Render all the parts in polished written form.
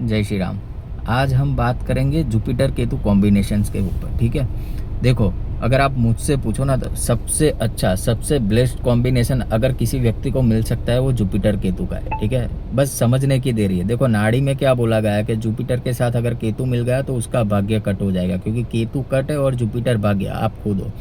जय श्री राम। आज हम बात करेंगे जुपिटर केतु कॉम्बिनेशंस के ऊपर। ठीक है, देखो, अगर आप मुझसे पूछो ना तो सबसे अच्छा, सबसे बेस्ट कॉम्बिनेशन अगर किसी व्यक्ति को मिल सकता है वो जुपिटर केतु का है। ठीक है, बस समझने की देरी है। देखो, नाड़ी में क्या बोला गया है कि जुपिटर के साथ अगर केतु मिल गया तो उसका भाग्य कट हो जाएगा, क्योंकि केतु कट है और जुपिटर भाग्य, आप खुद हो।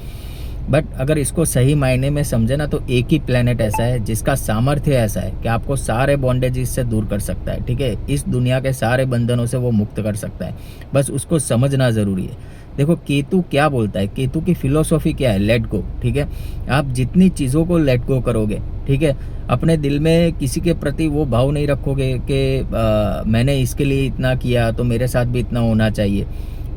बट अगर इसको सही मायने में समझे ना तो एक ही प्लेनेट ऐसा है जिसका सामर्थ्य ऐसा है कि आपको सारे बॉन्डेजेस से दूर कर सकता है। ठीक है, इस दुनिया के सारे बंधनों से वो मुक्त कर सकता है, बस उसको समझना ज़रूरी है। देखो, केतु क्या बोलता है, केतु की फिलोसॉफी क्या है, लेट गो। ठीक है, आप जितनी चीज़ों को लेट गो करोगे, ठीक है, अपने दिल में किसी के प्रति वो भाव नहीं रखोगे कि मैंने इसके लिए इतना किया तो मेरे साथ भी इतना होना चाहिए।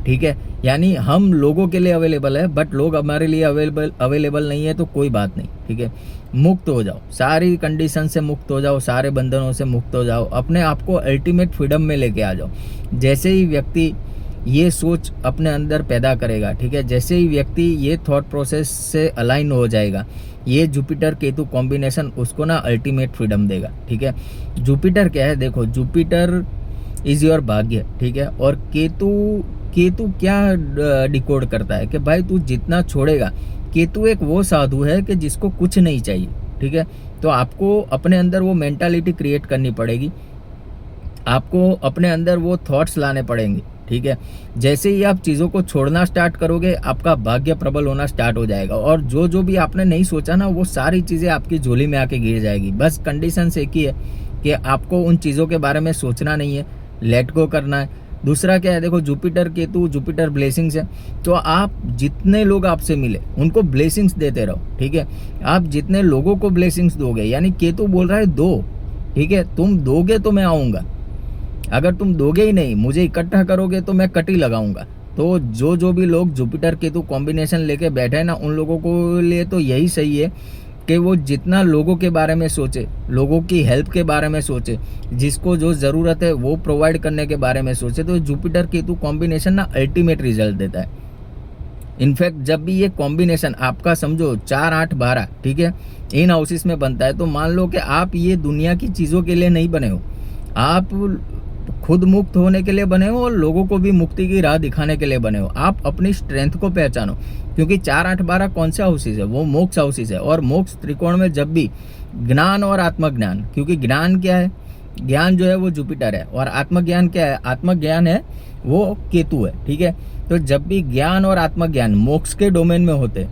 ठीक है, यानी हम लोगों के लिए अवेलेबल है, बट लोग हमारे लिए अवेलेबल नहीं है, तो कोई बात नहीं। ठीक है, मुक्त हो जाओ, सारी कंडीशन से मुक्त हो जाओ, सारे बंधनों से मुक्त हो जाओ, अपने आप को अल्टीमेट फ्रीडम में लेके आ जाओ। जैसे ही व्यक्ति ये सोच अपने अंदर पैदा करेगा, ठीक है, जैसे ही व्यक्ति ये थॉट प्रोसेस से अलाइन हो जाएगा, ये जुपिटर केतु कॉम्बिनेशन उसको ना अल्टीमेट फ्रीडम देगा। ठीक है, जुपिटर क्या है, देखो, जुपिटर इज योर भाग्य। ठीक है, और केतु, केतु क्या डिकोड करता है कि भाई तू जितना छोड़ेगा, केतु एक वो साधु है कि जिसको कुछ नहीं चाहिए। ठीक है, तो आपको अपने अंदर वो मेंटालिटी क्रिएट करनी पड़ेगी, आपको अपने अंदर वो थॉट्स लाने पड़ेंगे। ठीक है, जैसे ही आप चीज़ों को छोड़ना स्टार्ट करोगे, आपका भाग्य प्रबल होना स्टार्ट हो जाएगा, और जो जो भी आपने नहीं सोचा ना, वो सारी चीज़ें आपकी झोली में आके गिर जाएगी। बस कंडीशन एक ही है कि आपको उन चीज़ों के बारे में सोचना नहीं है, लेट गो करना है। दूसरा क्या है, देखो, जुपिटर केतु, जुपिटर ब्लेसिंग्स है, तो आप जितने लोग आपसे मिले उनको ब्लेसिंग्स देते रहो। ठीक है, आप जितने लोगों को ब्लेसिंग्स दोगे, यानी केतु बोल रहा है दो। ठीक है, तुम दोगे तो मैं आऊँगा, अगर तुम दोगे ही नहीं, मुझे इकट्ठा करोगे तो मैं कटी लगाऊंगा। तो जो जो भी लोग जुपिटर केतु कॉम्बिनेशन लेके बैठे हैं ना, उन लोगों को लिए तो यही सही है कि वो जितना लोगों के बारे में सोचे, लोगों की हेल्प के बारे में सोचे, जिसको जो ज़रूरत है वो प्रोवाइड करने के बारे में सोचे, तो जुपिटर केतु कॉम्बिनेशन ना अल्टीमेट रिजल्ट देता है। इनफैक्ट जब भी ये कॉम्बिनेशन आपका समझो 4, 8, 12, ठीक है, इन हाउसेस में बनता है, तो मान लो कि आप ये दुनिया की चीज़ों के लिए नहीं बने हो, आप खुद मुक्त होने के लिए बने हो और लोगों को भी मुक्ति की राह दिखाने के लिए बने हो। आप अपनी स्ट्रेंथ को पहचानो, क्योंकि 4, 8, 12 कौन से हाउसेस है, वो मोक्ष हाउसेस है। और मोक्ष त्रिकोण में जब भी ज्ञान और आत्मज्ञान, क्योंकि ज्ञान क्या है, ज्ञान जो है वो जुपिटर है, और आत्मज्ञान क्या है, आत्मज्ञान है वो केतु है। ठीक है, तो जब भी ज्ञान और आत्मज्ञान मोक्ष के डोमेन में होते,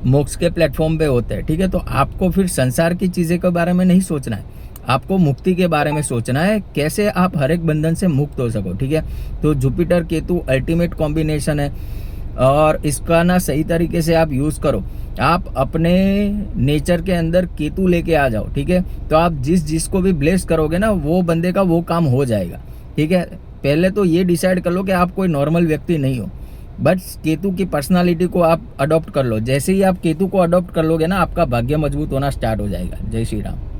मोक्ष के प्लेटफॉर्म पे होते हैं, ठीक है, तो आपको फिर संसार की चीज़ें के बारे में नहीं सोचना है, आपको मुक्ति के बारे में सोचना है, कैसे आप हर एक बंधन से मुक्त हो सको। ठीक है, तो जुपिटर केतु अल्टीमेट कॉम्बिनेशन है, और इसका ना सही तरीके से आप यूज़ करो। आप अपने नेचर के अंदर केतु लेके आ जाओ। ठीक है, तो आप जिसको भी ब्लेस करोगे ना, वो बंदे का वो काम हो जाएगा। ठीक है, पहले तो ये डिसाइड कर लो कि आप कोई नॉर्मल व्यक्ति नहीं हो, बट केतु की पर्सनालिटी को आप अडॉप्ट कर लो। जैसे ही आप केतु को अडॉप्ट कर लोगे ना, आपका भाग्य मजबूत होना स्टार्ट हो जाएगा। जय श्री राम।